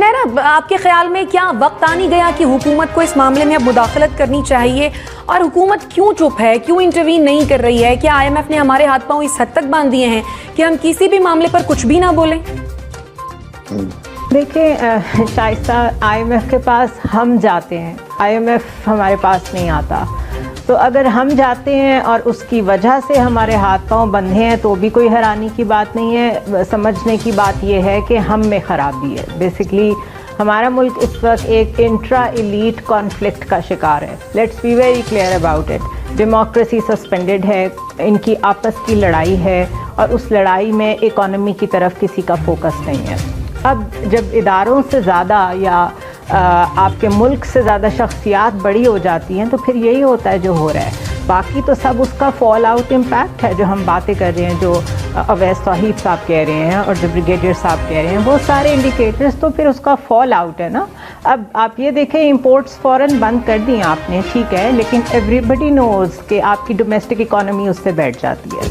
منیرہ، آپ کے خیال میں کیا وقت آ نہیں گیا کہ حکومت کو اس معاملے میں اب مداخلت کرنی چاہیے؟ اور حکومت کیوں چپ ہے، کیوں انٹروین نہیں کر رہی ہے؟ کیا IMF نے ہمارے ہاتھ پاؤں اس حد تک باندھ دیے ہیں کہ ہم کسی بھی معاملے پر کچھ بھی نہ بولیں؟ دیکھیں شائستہ، IMF کے پاس ہم جاتے ہیں، IMF ہمارے پاس نہیں آتا. تو اگر ہم جاتے ہیں اور اس کی وجہ سے ہمارے ہاتھ پاؤں بندھے ہیں تو بھی کوئی حیرانی کی بات نہیں ہے. سمجھنے کی بات یہ ہے کہ ہم میں خرابی ہے. بیسکلی ہمارا ملک اس وقت ایک انٹرا ایلیٹ کانفلکٹ کا شکار ہے. Let's be very clear about it. Democracy suspended ہے، ان کی آپس کی لڑائی ہے، اور اس لڑائی میں اکانومی کی طرف کسی کا فوکس نہیں ہے. اب جب اداروں سے زیادہ یا آپ کے ملک سے زیادہ شخصیات بڑی ہو جاتی ہیں تو پھر یہی ہوتا ہے جو ہو رہا ہے. باقی تو سب اس کا فال آؤٹ امپیکٹ ہے جو ہم باتیں کر رہے ہیں، جو اویس توحید صاحب کہہ رہے ہیں اور جو بریگیڈیئر صاحب کہہ رہے ہیں، وہ سارے انڈیکیٹرز تو پھر اس کا فال آؤٹ ہے نا. اب آپ یہ دیکھیں، امپورٹس فوراً بند کر دیں آپ نے، ٹھیک ہے، لیکن ایوری بڈی نوز کہ آپ کی ڈومیسٹک اکانومی اس سے بیٹھ جاتی ہے.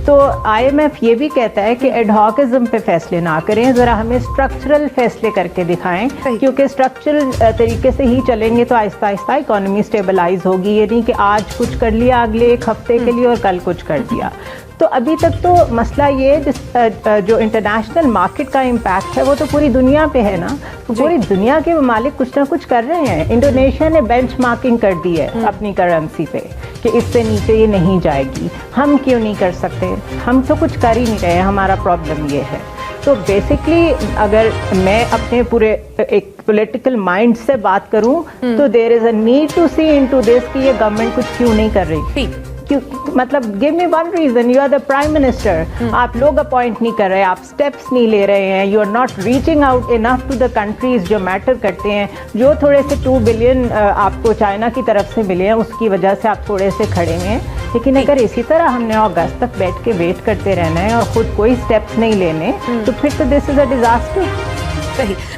تو IMF یہ بھی کہتا ہے کہ ایڈ ہاکزم پہ فیصلے نہ کریں، ذرا ہمیں اسٹرکچرل فیصلے کر کے دکھائیں، کیونکہ اسٹرکچرل طریقے سے ہی چلیں گے تو آہستہ آہستہ اکانومی اسٹیبلائز ہوگی. یہ نہیں کہ آج کچھ کر لیا اگلے ایک ہفتے کے لیے اور کل کچھ کر دیا. تو ابھی تک تو مسئلہ یہ جو انٹرنیشنل مارکیٹ کا امپیکٹ ہے وہ تو پوری دنیا پہ ہے نا. پوری دنیا کے ممالک کچھ نہ کچھ کر رہے ہیں. انڈونیشیا نے بینچ مارکنگ کر دی ہے اپنی کرنسی پہ کہ اس سے نیچے یہ نہیں جائے گی. ہم کیوں نہیں کر سکتے؟ ہم تو کچھ کر ہی نہیں رہے. ہمارا پرابلم یہ ہے. تو بیسکلی اگر میں اپنے پورے ایک پولیٹیکل مائنڈ سے بات کروں تو there is a need to see into this کہ یہ گورنمنٹ کچھ کیوں نہیں کر رہی. مطلب give me one reason. You are the prime minister. آپ لوگ اپوائنٹ نہیں کر رہے، آپ اسٹیپس نہیں لے رہے ہیں. You are not reaching out enough to the countries جو میٹر کرتے ہیں. جو تھوڑے سے 2 بلین آپ کو چائنا کی طرف سے ملے ہیں اس کی وجہ سے آپ تھوڑے سے کھڑے ہیں. لیکن اگر اسی طرح ہم نے اگست تک بیٹھ کے ویٹ کرتے رہنا ہے اور خود کوئی اسٹیپس نہیں لینے تو پھر تو دس از اے ڈیزاسٹر. صحیح.